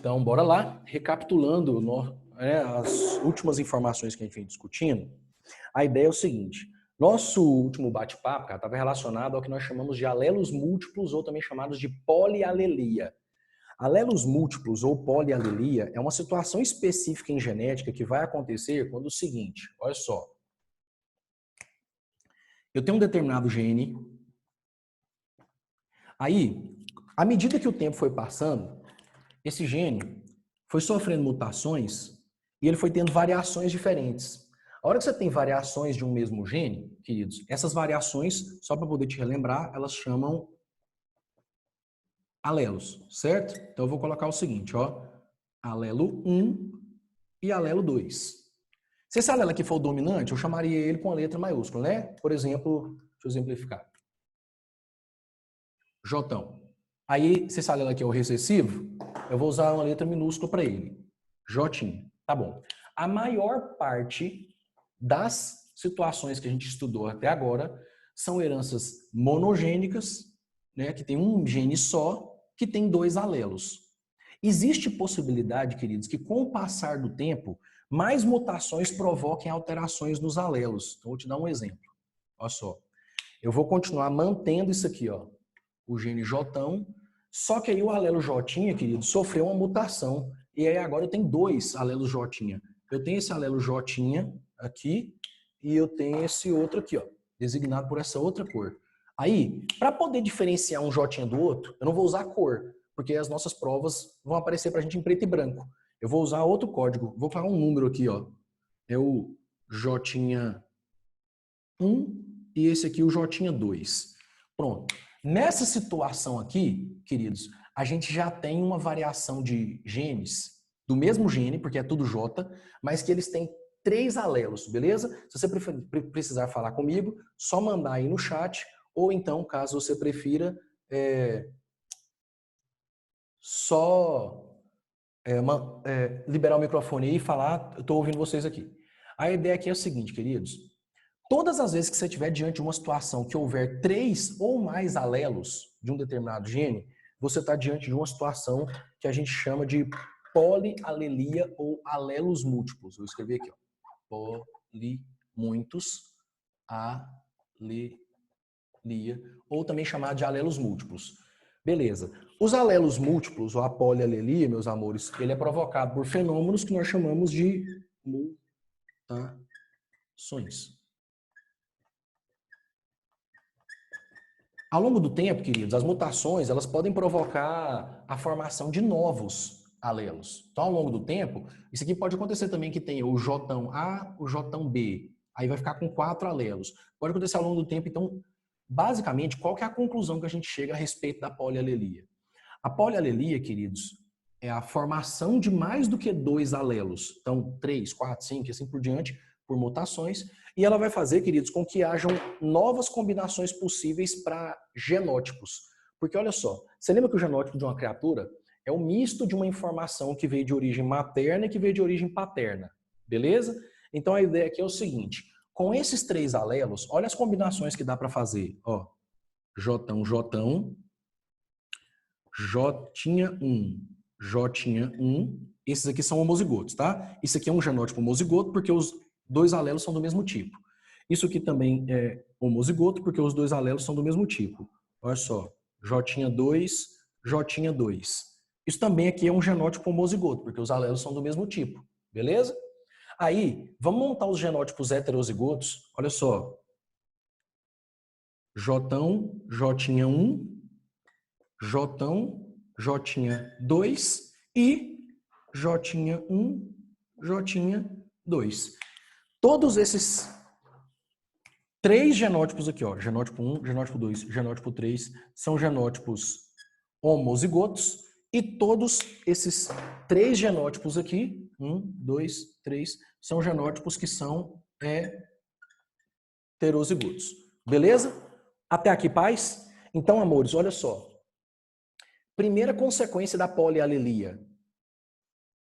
Então, bora lá. Recapitulando as últimas informações que a gente vem discutindo, a ideia é o seguinte. Nosso último bate-papo estava relacionado ao que nós chamamos de alelos múltiplos ou também chamados de polialelia. Alelos múltiplos ou polialelia é uma situação específica em genética que vai acontecer quando o seguinte, olha só. Eu tenho um determinado gene, aí, à medida que o tempo foi passando, esse gene foi sofrendo mutações e ele foi tendo variações diferentes. A hora que você tem variações de um mesmo gene, queridos, essas variações, só para poder te relembrar, elas chamam alelos, certo? Então eu vou colocar o seguinte, ó, alelo 1 e alelo 2. Se esse alelo aqui for o dominante, eu chamaria ele com a letra maiúscula, né? Por exemplo, deixa eu exemplificar. Jotão. Aí, se esse alelo aqui é o recessivo, eu vou usar uma letra minúscula para ele. Jotinha. Tá bom. A maior parte das situações que a gente estudou até agora são heranças monogênicas, né, que tem um gene só, que tem dois alelos. Existe possibilidade, queridos, que com o passar do tempo, mais mutações provoquem alterações nos alelos. Então, vou te dar um exemplo. Olha só. Eu vou continuar mantendo isso aqui, ó, o gene Jotão, só que aí o alelo Jotinha, querido, sofreu uma mutação. E aí agora eu tenho dois alelos Jotinha. Eu tenho esse alelo Jotinha aqui e eu tenho esse outro aqui, ó, designado por essa outra cor. Aí, para poder diferenciar um Jotinha do outro, eu não vou usar cor, porque as nossas provas vão aparecer para a gente em preto e branco. Eu vou usar outro código. Vou falar um número aqui, ó. É o Jotinha 1 e esse aqui o Jotinha 2. Pronto. Nessa situação aqui, queridos, a gente já tem uma variação de genes do mesmo gene, porque é tudo J, mas que eles têm 3 alelos, beleza? Se você precisar falar comigo, só mandar aí no chat, ou então, caso você prefira, liberar o microfone aí e falar, eu estou ouvindo vocês aqui. A ideia aqui é o seguinte, queridos. Todas as vezes que você estiver diante de uma situação que houver 3 ou mais alelos de um determinado gene, você está diante de uma situação que a gente chama de polialelia ou alelos múltiplos. Vou escrever aqui, ó. Muitos, alelia, ou também chamado de alelos múltiplos. Beleza. Os alelos múltiplos, ou a polialelia, meus amores, ele é provocado por fenômenos que nós chamamos de mutações. Ao longo do tempo, queridos, as mutações elas podem provocar a formação de novos alelos. Então, ao longo do tempo, isso aqui pode acontecer também que tenha o Jotão A, o Jotão B. Aí vai ficar com 4 alelos. Pode acontecer ao longo do tempo. Então, basicamente, qual que é a conclusão que a gente chega a respeito da polialelia? A polialelia, queridos, é a formação de mais do que 2 alelos. Então, 3, 4, 5 e assim por diante, por mutações. E ela vai fazer, queridos, com que hajam novas combinações possíveis para genótipos. Porque olha só, você lembra que o genótipo de uma criatura é um misto de uma informação que veio de origem materna e que veio de origem paterna. Beleza? Então a ideia aqui é o seguinte, com esses 3 alelos, olha as combinações que dá para fazer. Ó, Jotão, Jotão, Jotinha 1, Jotinha 1. Esses aqui são homozigotos, tá? Isso aqui é um genótipo homozigoto porque os 2 alelos são do mesmo tipo. Isso aqui também é homozigoto porque os 2 alelos são do mesmo tipo. Olha só, J2, J2. Isso também aqui é um genótipo homozigoto porque os alelos são do mesmo tipo. Beleza? Aí, vamos montar os genótipos heterozigotos. Olha só. Jotão, J1, Jotão, J2 e J1, J2. Todos esses 3 genótipos aqui, ó, genótipo 1, genótipo 2, genótipo 3, são genótipos homozigotos e todos esses 3 genótipos aqui, 1, 2, 3, são genótipos que são heterozigotos. Beleza? Até aqui, paz? Então, amores, olha só. Primeira consequência da polialelia.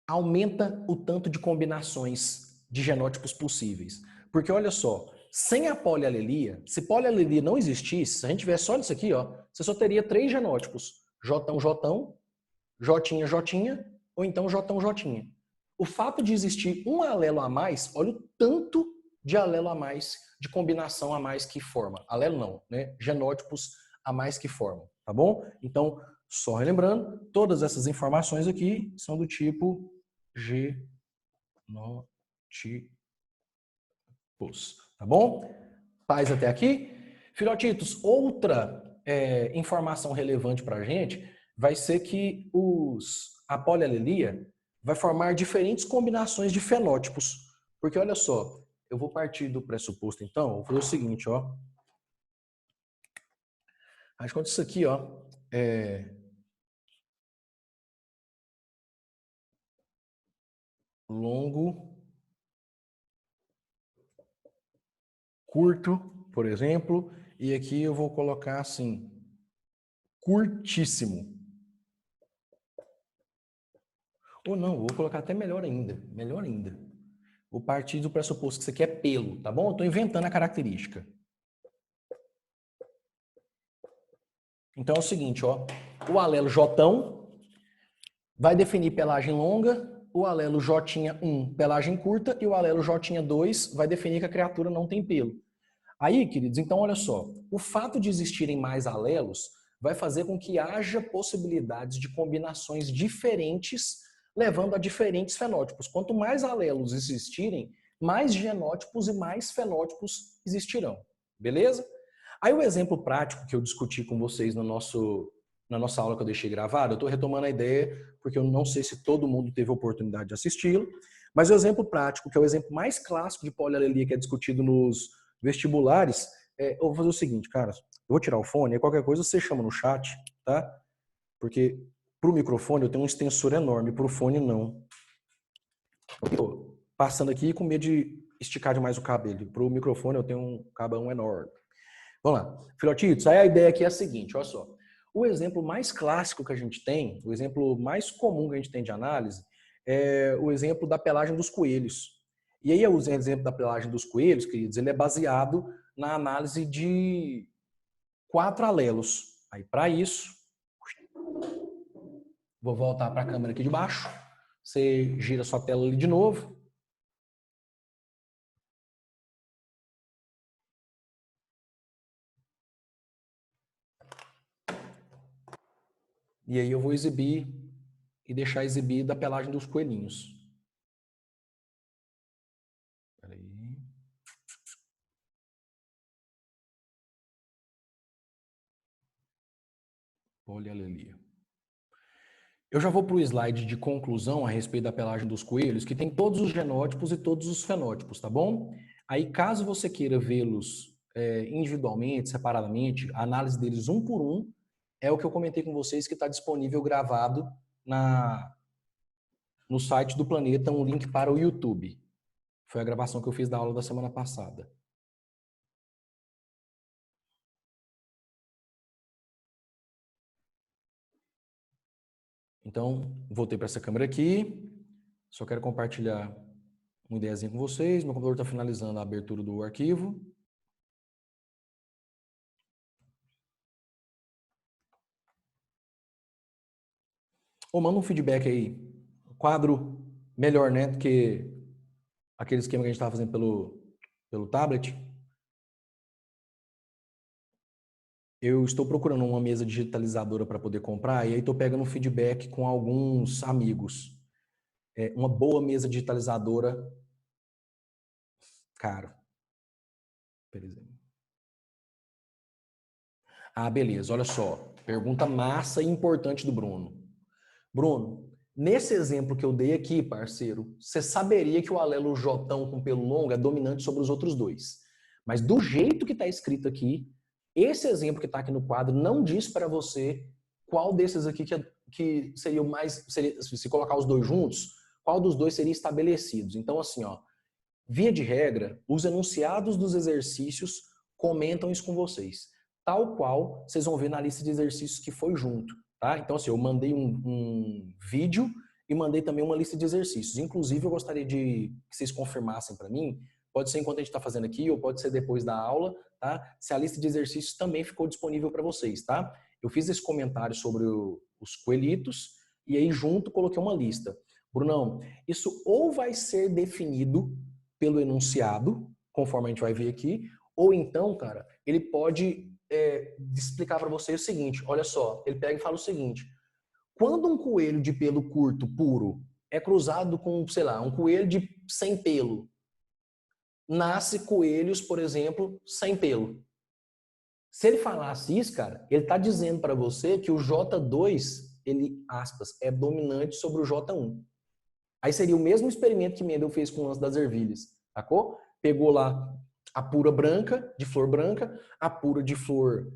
Aumenta o tanto de combinações de genótipos possíveis. Porque olha só, sem a polialelia, se polialelia não existisse, se a gente tivesse só isso aqui, ó, você só teria 3 genótipos. Jotão, Jotão, Jotinha, Jotinha ou então J1J. O fato de existir um alelo a mais, olha o tanto de alelo a mais, de combinação a mais que forma. Alelo não, né? Genótipos a mais que formam, tá bom? Então, só relembrando, todas essas informações aqui são do tipo genótipos, tá bom? Paz até aqui? Filhotitos, outra informação relevante para a gente vai ser que a polialelia vai formar diferentes combinações de fenótipos. Porque olha só, eu vou partir do pressuposto então, vou fazer o seguinte, ó. Acho que isso aqui, ó, longo, curto, por exemplo, e aqui eu vou colocar assim, curtíssimo. Ou não, vou colocar até melhor ainda, melhor ainda. Vou partir do pressuposto que isso aqui é pelo, tá bom? Eu estou inventando a característica. Então é o seguinte, ó, o alelo J vai definir pelagem longa, o alelo J1 pelagem curta e o alelo J2 vai definir que a criatura não tem pelo. Aí, queridos, então olha só, o fato de existirem mais alelos vai fazer com que haja possibilidades de combinações diferentes, levando a diferentes fenótipos. Quanto mais alelos existirem, mais genótipos e mais fenótipos existirão. Beleza? Aí o exemplo prático que eu discuti com vocês na nossa aula que eu deixei gravada, eu estou retomando a ideia porque eu não sei se todo mundo teve a oportunidade de assisti-lo, mas o exemplo prático, que é o exemplo mais clássico de polialelia que é discutido nos vestibulares, eu vou fazer o seguinte, cara, eu vou tirar o fone, e qualquer coisa você chama no chat, tá? Porque pro microfone eu tenho um extensor enorme, pro fone não. Eu tô passando aqui com medo de esticar demais o cabelo. Pro microfone eu tenho um cabão enorme. Vamos lá. Filhotitos, aí a ideia aqui é a seguinte, olha só. O exemplo mais clássico que a gente tem, o exemplo mais comum que a gente tem de análise, é o exemplo da pelagem dos coelhos. E aí, o exemplo da pelagem dos coelhos, queridos, ele é baseado na análise de 4 alelos. Aí, para isso, vou voltar para a câmera aqui de baixo. Você gira sua tela ali de novo. E aí eu vou exibir e deixar exibida a pelagem dos coelhinhos. Espera aí. Polialelia. Eu já vou para o slide de conclusão a respeito da pelagem dos coelhos, que tem todos os genótipos e todos os fenótipos, tá bom? Aí, caso você queira vê-los individualmente, separadamente, a análise deles um por um, é o que eu comentei com vocês que está disponível gravado no site do Planeta, um link para o YouTube. Foi a gravação que eu fiz da aula da semana passada. Então, voltei para essa câmera aqui. Só quero compartilhar uma ideiazinha com vocês. Meu computador está finalizando a abertura do arquivo. Ou manda um feedback aí. Quadro melhor, né? Do que aquele esquema que a gente estava fazendo pelo tablet. Eu estou procurando uma mesa digitalizadora para poder comprar e aí estou pegando um feedback com alguns amigos. Uma boa mesa digitalizadora, caro, por exemplo. Ah, beleza. Olha só. Pergunta massa e importante do Bruno. Bruno, nesse exemplo que eu dei aqui, parceiro, você saberia que o alelo J com pelo longo é dominante sobre os outros dois. Mas do jeito que está escrito aqui, esse exemplo que está aqui no quadro não diz para você qual desses aqui que seria o mais... se colocar os dois juntos, qual dos dois seria estabelecidos. Então, assim, ó, via de regra, os enunciados dos exercícios comentam isso com vocês. Tal qual vocês vão ver na lista de exercícios que foi junto. Tá? Então, assim, eu mandei um vídeo e mandei também uma lista de exercícios. Inclusive, eu gostaria de que vocês confirmassem para mim, pode ser enquanto a gente está fazendo aqui, ou pode ser depois da aula, tá? Se a lista de exercícios também ficou disponível para vocês, tá? Eu fiz esse comentário sobre os coelhitos, e aí junto coloquei uma lista. Brunão, isso ou vai ser definido pelo enunciado, conforme a gente vai ver aqui, ou então, cara, ele pode explicar para você o seguinte, olha só, ele pega e fala o seguinte, quando um coelho de pelo curto, puro, é cruzado com, sei lá, um coelho sem pelo, nasce coelhos, por exemplo, sem pelo. Se ele falasse isso, cara, ele está dizendo para você que o J2, ele, aspas, é dominante sobre o J1. Aí seria o mesmo experimento que Mendel fez com o lance das ervilhas, sacou? Pegou lá a pura branca, de flor branca, a pura de flor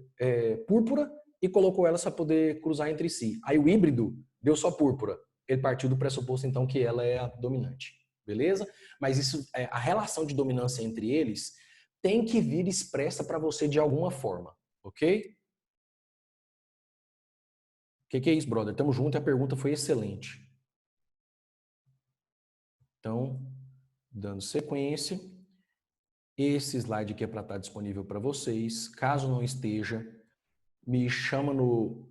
púrpura e colocou elas para poder cruzar entre si. Aí o híbrido deu só púrpura. Ele partiu do pressuposto, então, que ela é a dominante. Beleza? Mas isso, a relação de dominância entre eles tem que vir expressa para você de alguma forma. Ok? O que é isso, brother? Tamo junto e a pergunta foi excelente. Então, dando sequência, esse slide aqui é para estar disponível para vocês. Caso não esteja, me chama no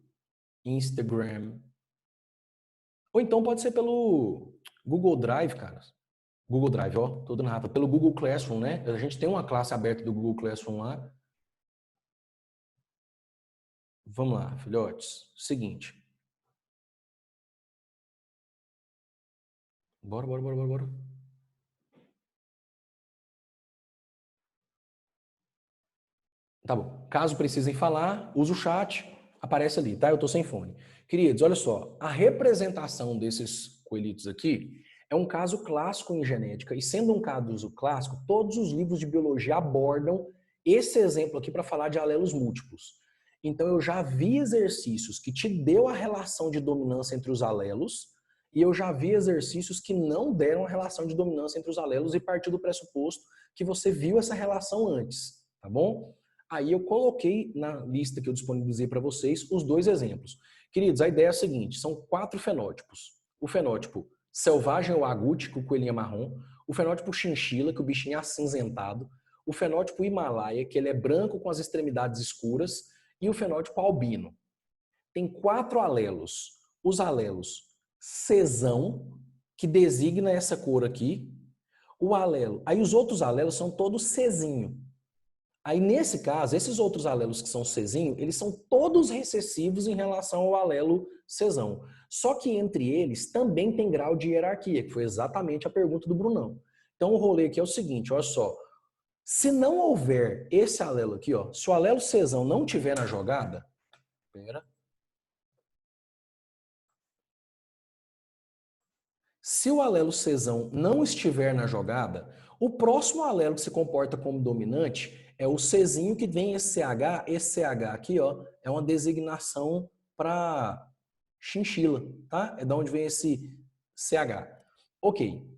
Instagram. Ou então pode ser pelo Google Drive, cara. Google Drive, ó, tô dando rápido. Pelo Google Classroom, né? A gente tem uma classe aberta do Google Classroom lá. Vamos lá, filhotes. Seguinte. Bora. Tá bom. Caso precisem falar, usa o chat, aparece ali, tá? Eu tô sem fone. Queridos, olha só. A representação desses coelhitos aqui é um caso clássico em genética. E sendo um caso clássico, todos os livros de biologia abordam esse exemplo aqui para falar de alelos múltiplos. Então, eu já vi exercícios que te deu a relação de dominância entre os alelos e eu já vi exercícios que não deram a relação de dominância entre os alelos e partiu do pressuposto que você viu essa relação antes, tá bom? Aí eu coloquei na lista que eu disponibilizei para vocês os dois exemplos. Queridos, a ideia é a seguinte, são 4 fenótipos. O fenótipo selvagem ou agouti, que o coelhinho é marrom. O fenótipo chinchila, que o bichinho é acinzentado. O fenótipo himalaia, que ele é branco com as extremidades escuras. E o fenótipo albino. Tem 4 alelos. Os alelos Czão, que designa essa cor aqui. O alelo. Aí os outros alelos são todos Czinho. Aí, nesse caso, esses outros alelos que são Czinho, eles são todos recessivos em relação ao alelo Czão. Só que entre eles também tem grau de hierarquia, que foi exatamente a pergunta do Brunão. Então, o rolê aqui é o seguinte, olha só. Se não houver esse alelo aqui, ó, se o alelo Czão não tiver na jogada... Pera. Se o alelo Czão não estiver na jogada, o próximo alelo que se comporta como dominante é o Czinho, que vem esse CH. Esse CH aqui, ó, é uma designação para chinchila, tá? É de onde vem esse CH. Ok.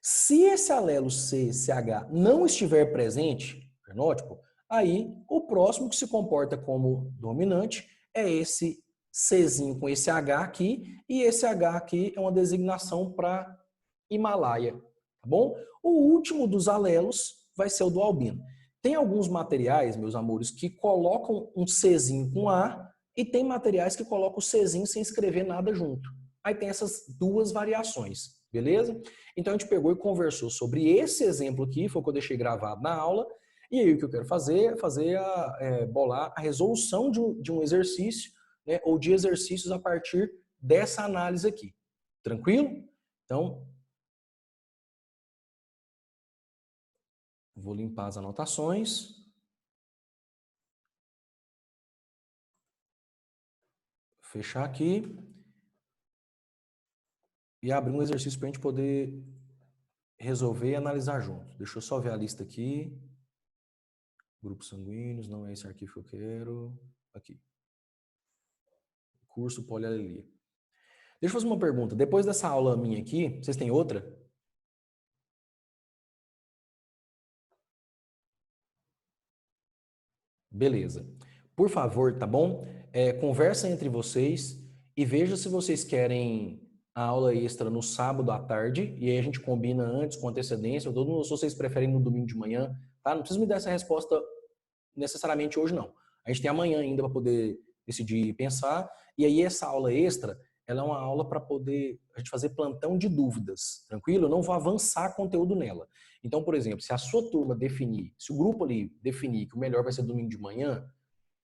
Se esse alelo CH não estiver presente, fenótipo, aí o próximo que se comporta como dominante é esse Czinho com esse H aqui, e esse H aqui é uma designação para Himalaia, tá bom? O último dos alelos vai ser o do albino. Tem alguns materiais, meus amores, que colocam um Czinho com A e tem materiais que colocam o Czinho sem escrever nada junto. Aí tem essas duas variações, beleza? Então a gente pegou e conversou sobre esse exemplo aqui, foi o que eu deixei gravado na aula, e aí o que eu quero fazer é bolar a resolução de um exercício, né, ou de exercícios a partir dessa análise aqui. Tranquilo? Então, vou limpar as anotações. Fechar aqui. E abrir um exercício para a gente poder resolver e analisar junto. Deixa eu só ver a lista aqui. Grupos sanguíneos, não é esse arquivo que eu quero. Aqui. Curso polialelia. Deixa eu fazer uma pergunta. Depois dessa aula minha aqui, vocês têm outra? Beleza. Por favor, tá bom? Conversa entre vocês e veja se vocês querem a aula extra no sábado à tarde, e aí a gente combina antes, com antecedência, ou se vocês preferem no domingo de manhã, tá? Não precisa me dar essa resposta necessariamente hoje, não. A gente tem amanhã ainda para poder decidir e pensar, e aí essa aula extra, ela é uma aula para poder a gente fazer plantão de dúvidas, tranquilo? Eu não vou avançar conteúdo nela. Então, por exemplo, se a sua turma definir, se o grupo ali definir que o melhor vai ser domingo de manhã,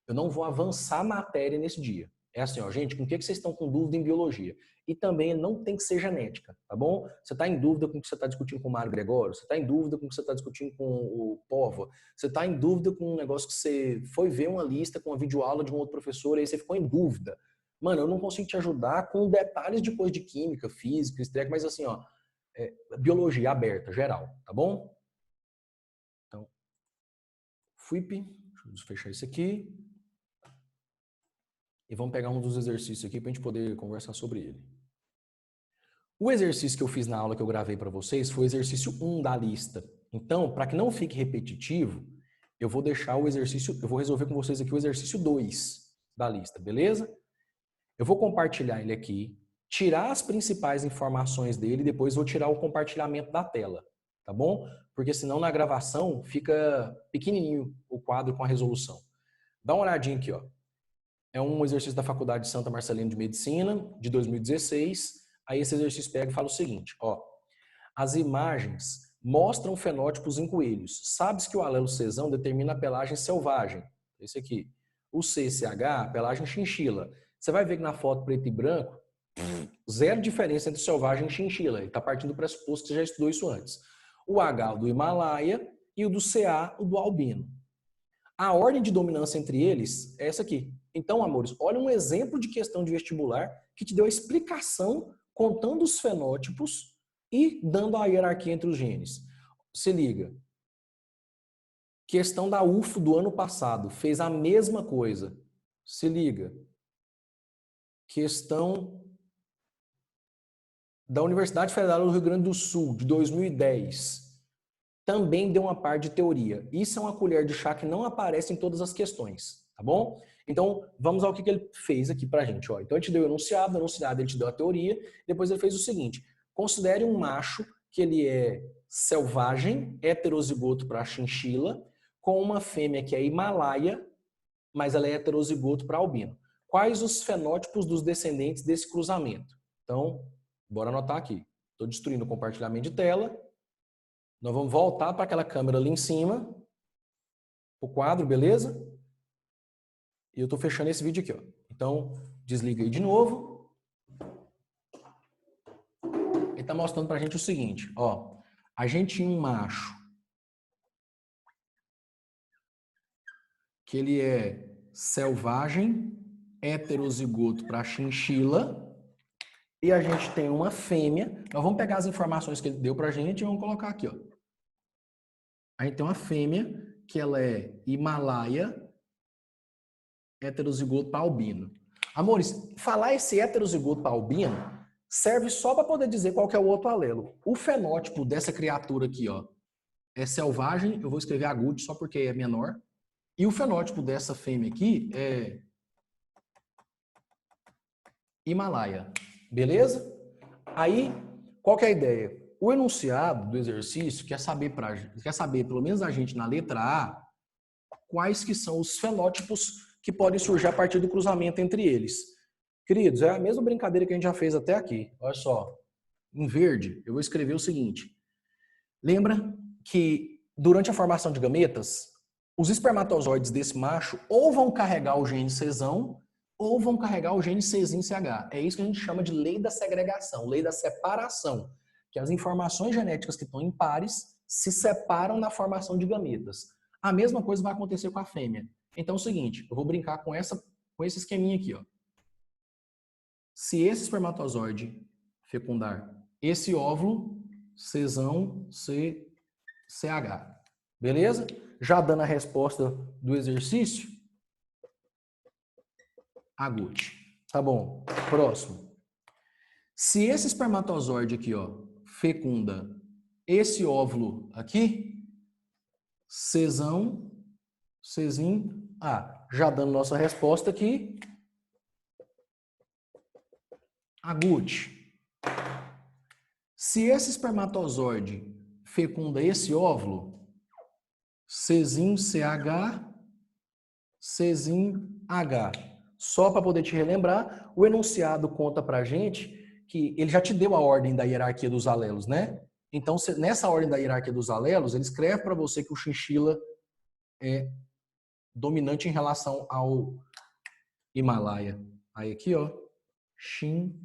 eu não vou avançar a matéria nesse dia. É assim, ó, gente, com o que vocês estão com dúvida em biologia? E também não tem que ser genética, tá bom? Você está em dúvida com o que você está discutindo com o Mário Gregório? Você está em dúvida com o que você está discutindo com o Pova? Você está em dúvida com um negócio que você foi ver uma lista com uma videoaula de um outro professor e aí você ficou em dúvida? Mano, eu não consigo te ajudar com detalhes de coisa de química, física, estreco, mas assim, ó, biologia aberta, geral, tá bom? Então, FUIP, deixa eu fechar isso aqui. E vamos pegar um dos exercícios aqui para a gente poder conversar sobre ele. O exercício que eu fiz na aula que eu gravei para vocês foi o exercício 1 da lista. Então, para que não fique repetitivo, eu vou deixar o exercício, eu vou resolver com vocês aqui o exercício 2 da lista, beleza? Eu vou compartilhar ele aqui, tirar as principais informações dele e depois vou tirar o compartilhamento da tela, tá bom? Porque senão na gravação fica pequenininho o quadro com a resolução. Dá uma olhadinha aqui, ó. É um exercício da Faculdade de Santa Marcelina de Medicina, de 2016. Aí esse exercício pega e fala o seguinte, ó. As imagens mostram fenótipos em coelhos. Sabe-se que o alelo cesão determina a pelagem selvagem. Esse aqui. O CCH, a pelagem chinchila. Você vai ver que na foto preto e branco, zero diferença entre selvagem e chinchila. Ele está partindo do pressuposto que você já estudou isso antes. O H, o do Himalaia, e o do CA, o do albino. A ordem de dominância entre eles é essa aqui. Então, amores, olha um exemplo de questão de vestibular que te deu a explicação contando os fenótipos e dando a hierarquia entre os genes. Se liga. Questão da UFO do ano passado. Fez a mesma coisa. Se liga. Questão da Universidade Federal do Rio Grande do Sul, de 2010. Também deu uma parte de teoria. Isso é uma colher de chá que não aparece em todas as questões, tá bom? Então, vamos ao que ele fez aqui pra gente. Ó. Então, ele te deu o enunciado, ele te deu a teoria, depois ele fez o seguinte, considere um macho que ele é selvagem, heterozigoto para chinchila, com uma fêmea que é Himalaia, mas ela é heterozigoto para albino. Quais os fenótipos dos descendentes desse cruzamento? Então, bora anotar aqui. Estou destruindo o compartilhamento de tela. Nós vamos voltar para aquela câmera ali em cima, o quadro, beleza? E eu estou fechando esse vídeo aqui, ó. Então, desliga aí de novo. Ele está mostrando para a gente o seguinte, ó. A gente tinha um macho que ele é selvagem, heterozigoto para chinchila, e a gente tem uma fêmea. Nós vamos pegar as informações que ele deu para a gente e vamos colocar aqui, ó. A gente tem uma fêmea que ela é Himalaia, heterozigoto para albino. Amores, falar esse heterozigoto para albino serve só para poder dizer qual que é o outro alelo. O fenótipo dessa criatura aqui, ó, é selvagem, eu vou escrever agudo só porque é menor. E o fenótipo dessa fêmea aqui é Himalaia. Beleza? Aí, qual que é a ideia? O enunciado do exercício quer saber, pelo menos a gente na letra A, quais que são os fenótipos que podem surgir a partir do cruzamento entre eles. Queridos, é a mesma brincadeira que a gente já fez até aqui. Olha só, em verde, eu vou escrever o seguinte. Lembra que durante a formação de gametas, os espermatozoides desse macho ou vão carregar o gene cesão ou vão carregar o gene Czinho-CH. É isso que a gente chama de lei da segregação, lei da separação, que as informações genéticas que estão em pares se separam na formação de gametas. A mesma coisa vai acontecer com a fêmea. Então é o seguinte, eu vou brincar com esse esqueminha aqui, ó. Se esse espermatozoide fecundar esse óvulo, Czão, CH. Beleza? Já dando a resposta do exercício, Agut. Tá bom. Próximo. Se esse espermatozoide aqui, ó, fecunda esse óvulo aqui, Czão, Czinho, já dando nossa resposta aqui, Agut. Se esse espermatozoide fecunda esse óvulo, Czinho, CH, Czinho, H. Só para poder te relembrar, o enunciado conta para a gente que ele já te deu a ordem da hierarquia dos alelos, né? Então, nessa ordem da hierarquia dos alelos, ele escreve para você que o chinchila é dominante em relação ao Himalaia. Aí aqui, ó, chinchila.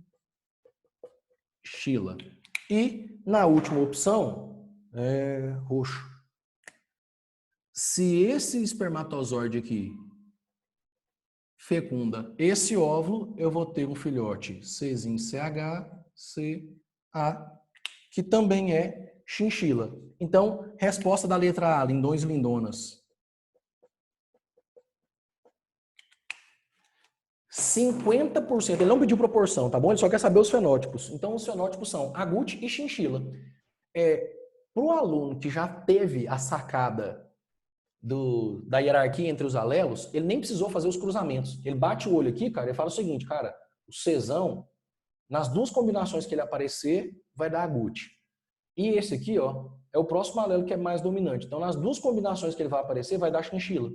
E na última opção, é roxo. Se esse espermatozoide aqui fecunda esse óvulo, eu vou ter um filhote Czinho CH, CA, que também é chinchila. Então, resposta da letra A, lindões e lindonas. 50%, ele não pediu proporção, tá bom? Ele só quer saber os fenótipos. Então, os fenótipos são agouti e chinchila. Para o aluno que já teve a sacada da hierarquia entre os alelos, ele nem precisou fazer os cruzamentos. Ele bate o olho aqui, cara, e fala o seguinte, cara, o Czão, nas duas combinações que ele aparecer, vai dar agouti. E esse aqui, ó, é o próximo alelo que é mais dominante. Então, nas duas combinações que ele vai aparecer, vai dar chinchila.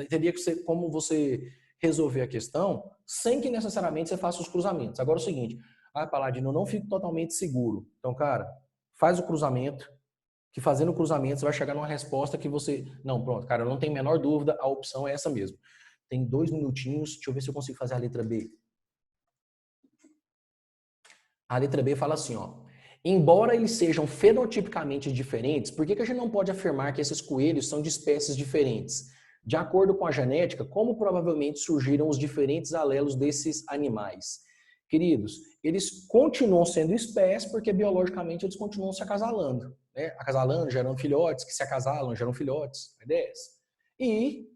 Teria que ser como você resolver a questão sem que necessariamente você faça os cruzamentos. Agora é o seguinte, Paladino, eu não fico totalmente seguro. Então, cara, faz o cruzamento, que fazendo o cruzamento você vai chegar numa resposta que você... Não, pronto, cara, eu não tenho a menor dúvida, a opção é essa mesmo. Tem 2 minutinhos, deixa eu ver se eu consigo fazer a letra B. A letra B fala assim, ó. Embora eles sejam fenotipicamente diferentes, por que a gente não pode afirmar que esses coelhos são de espécies diferentes? De acordo com a genética, como provavelmente surgiram os diferentes alelos desses animais? Queridos, eles continuam sendo espécies porque biologicamente eles continuam se acasalando, né? Acasalando, gerando filhotes, que se acasalam, geram filhotes. A ideia é essa. E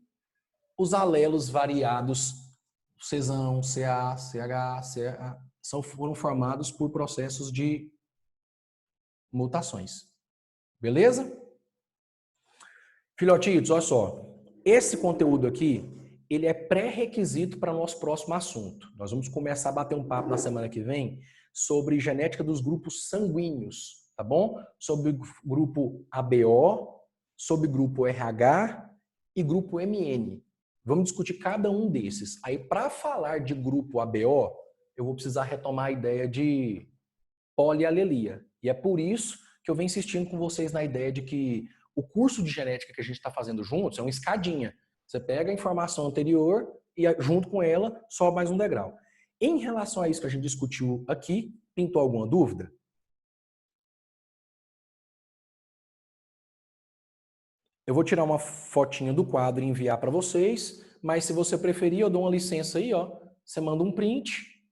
os alelos variados, Czão, CA, CH, CA, foram formados por processos de mutações. Beleza? Filhotitos, olha só. Esse conteúdo aqui, ele é pré-requisito para o nosso próximo assunto. Nós vamos começar a bater um papo na semana que vem sobre genética dos grupos sanguíneos, tá bom? Sobre o grupo ABO, sobre o grupo RH e grupo MN. Vamos discutir cada um desses. Aí, para falar de grupo ABO, eu vou precisar retomar a ideia de polialelia. E é por isso que eu venho insistindo com vocês na ideia de que o curso de genética que a gente está fazendo juntos é uma escadinha. Você pega a informação anterior e, junto com ela, sobe mais um degrau. Em relação a isso que a gente discutiu aqui, pintou alguma dúvida? Eu vou tirar uma fotinha do quadro e enviar para vocês, mas se você preferir, eu dou uma licença aí, ó. Você manda um print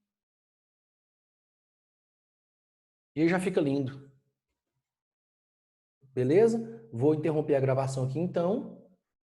e aí já fica lindo. Beleza? Vou interromper a gravação aqui então.